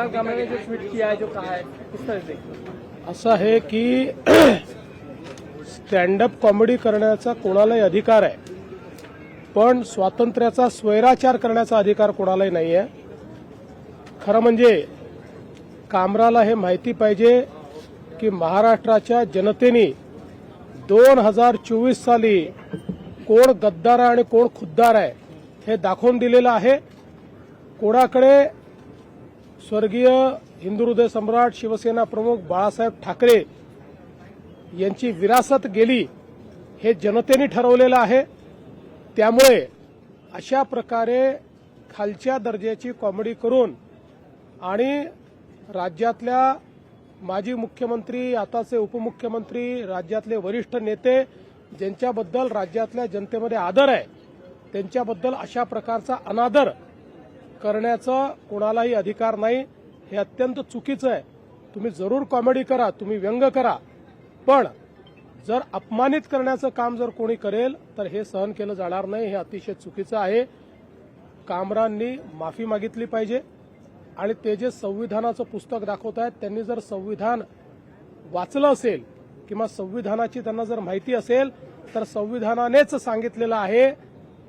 ने जो tweet KIA है, जो कहा है, किस तरह से? असं आहे की स्टँडअप कॉमेडी करण्याचा कोणालाही अधिकार आहे, पण स्वातंत्र्याचा स्वैराचार करण्याचा अधिकार कोणालाही नाही आहे. खरं म्हणजे कामराला हे माहिती पाहिजे की महाराष्ट्राच्या जनतेने 2024 साली कोण गद्दार आहे आणि कोण खुद्दार आहे हे दाखवून दिलेलं आहे. कोणाकडे स्वर्गीय हिंदू हृदय सम्राट शिवसेना प्रमुख बाळासाहेब ठाकरे यांची विरासत गेली हे जनतेने ठरवलेलं आहे. त्यामुळे अशा प्रकारे खालच्या दर्जाची कॉमेडी करून आणि राज्यातल्या माजी मुख्यमंत्री, आताचे उपमुख्यमंत्री, राज्यातले वरिष्ठ नेते ज्यांच्याबद्दल राज्यातल्या जनतेमध्ये आदर आहे, त्यांच्याबद्दल अशा प्रकारचा अनादर करण्याचा कोणालाही अधिकार नाही. हे अत्यंत चुकीचं आहे. तुम्ही जरूर कॉमेडी करा, तुम्ही व्यंग करा, पण जर अपमानित करण्याचं काम जर कोणी करेल तर हे सहन केलं जाणार नाही. हे अतिशय चुकीचं आहे. कामरांनी माफी मागितली पाहिजे आणि ते जे संविधानाचं पुस्तक दाखवत आहेत त्यांनी जर संविधान वाचलं असेल किंवा संविधानाची त्यांना जर माहिती असेल तर संविधानानेच सांगितलेलं आहे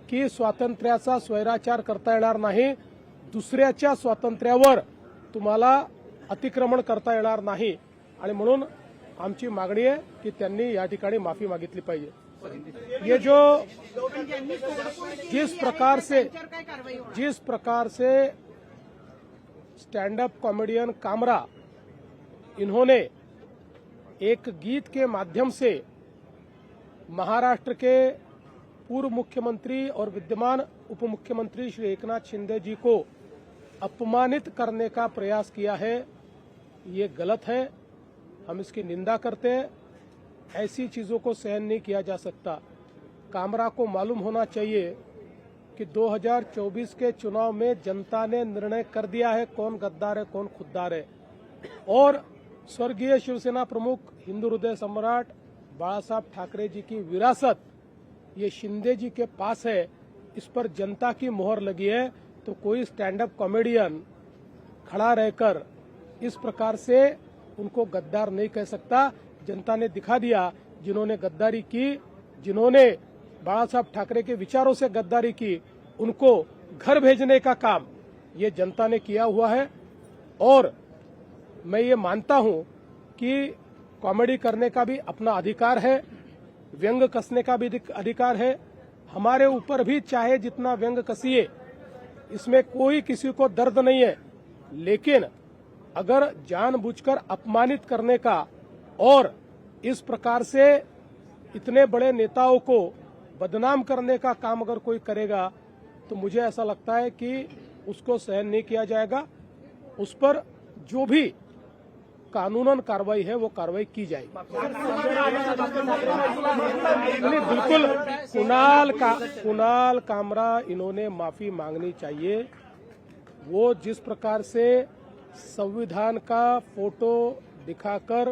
की स्वातंत्र्याचा स्वैराचार करता येणार नाही, दुसऱ्याच्या स्वातंत्र्यावर तुम्हाला अतिक्रमण करता येणार नाही. आणि म्हणून आमची मागणी आहे की त्यांनी या ठिकाणी माफी मागितली पाहिजे. ये जो जिस प्रकार से स्टैंड अप कॉमेडियन कामरा इन्होंने एक गीत के माध्यम से महाराष्ट्र के पूर्व मुख्यमंत्री और विद्यमान उप मुख्यमंत्री श्री एकनाथ शिंदे जी को अपमानित करने का प्रयास किया है, ये गलत है. हम इसकी निंदा करते हैं. ऐसी चीजों को सहन नहीं किया जा सकता. कामरा को मालूम होना चाहिए कि 2024 के चुनाव में जनता ने निर्णय कर दिया है कौन गद्दार है कौन खुद्दार है. और स्वर्गीय शिवसेना प्रमुख हिंदू हृदय सम्राट बाळासाहेब ठाकरे जी की विरासत ये शिंदे जी के पास है, इस पर जनता की मोहर लगी है. तो कोई स्टैंड अप कॉमेडियन खड़ा रहकर इस प्रकार से उनको गद्दार नहीं कह सकता. जनता ने दिखा दिया, जिन्होंने गद्दारी की, जिन्होंने बाळासाहेब ठाकरे के विचारों से गद्दारी की, उनको घर भेजने का काम ये जनता ने किया हुआ है. और मैं ये मानता हूं कि कॉमेडी करने का भी अपना अधिकार है, व्यंग कसने का भी अधिकार है. हमारे ऊपर भी चाहे जितना व्यंग कसिए, इसमें कोई किसी को दर्द नहीं है. लेकिन अगर जानबूझकर अपमानित करने का और इस प्रकार से इतने बड़े नेताओं को बदनाम करने का काम अगर कोई करेगा तो मुझे ऐसा लगता है कि उसको सहन नहीं किया जाएगा. उस पर जो भी कानूनन कार्रवाई है वो कार्रवाई की जाएगी. बिल्कुल कुणाल कामरा इन्होंने माफी मांगनी चाहिए. वो जिस प्रकार से संविधान का फोटो दिखाकर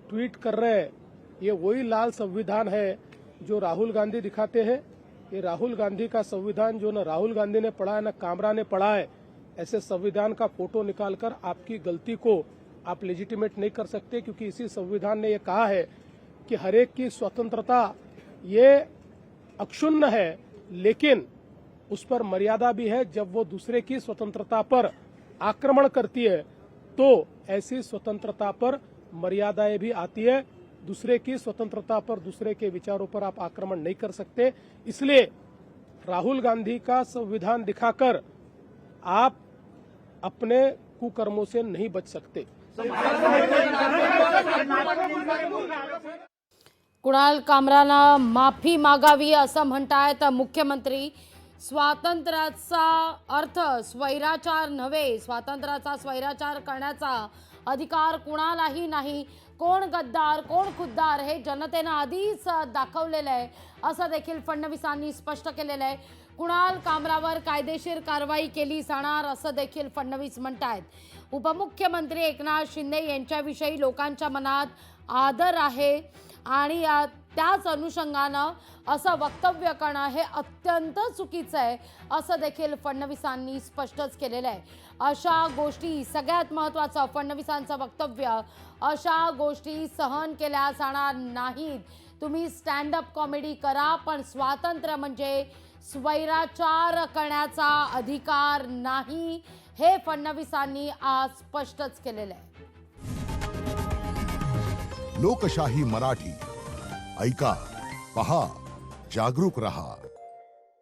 ट्वीट कर रहे हैं, ये वही लाल संविधान है जो राहुल गांधी दिखाते हैं. ये राहुल गांधी का संविधान जो न राहुल गांधी ने पढ़ा है न कामरा ने पढ़ा है. ऐसे संविधान का फोटो निकालकर आपकी गलती को आप लेजिटिमेट नहीं कर सकते, क्योंकि इसी संविधान ने ये कहा है कि हर एक की स्वतंत्रता ये अक्षुण्ण है, लेकिन उस पर मर्यादा भी है. जब वो दूसरे की स्वतंत्रता पर आक्रमण करती है तो ऐसी स्वतंत्रता पर मर्यादाएं भी आती है. दूसरे की स्वतंत्रता पर, दूसरे के विचारों पर आप आक्रमण नहीं कर सकते. इसलिए राहुल गांधी का संविधान दिखाकर आप अपने कुकर्मों से नहीं बच सकते. कुणाल कामरानं माफी मागावी असं म्हणतायत मुख्यमंत्री. स्वातंत्र्याचा अर्थ स्वैराचार नव्हे, स्वातंत्र्याचा स्वैराचार करण्याचा अधिकार कुणालाही नाही. कोण गद्दार कोण खुद्दार हे जनतेनं आधीच दाखवलेलं आहे असं देखील फडणवीसांनी स्पष्ट केलेलं आहे. कुणाल कामरावर कायदेशीर कारवाई केली जाणार असं देखील फडणवीस म्हणतायत. उपमुख्यमंत्री एकनाथ शिंदे यांच्याविषयी लोकांच्या मनात आदर आहे आणि त्याच अनुषंगानं असं वक्तव्य करणं हे अत्यंत चुकीचं आहे असं देखील फडणवीसांनी स्पष्टच केलेलं आहे. अशा गोष्टी, सगळ्यात महत्त्वाचं फडणवीसांचं वक्तव्य, अशा गोष्टी सहन केल्या जाणार नाहीत. तुम्ही स्टँडअप कॉमेडी करा, पण स्वातंत्र्य म्हणजे स्वैराचार करण्याचा अधिकार नाही, हे फडणवीसांनी आज स्पष्टच केलेलं आहे. लोकशाही मराठी ऐका, पहा, जागरूक रहा.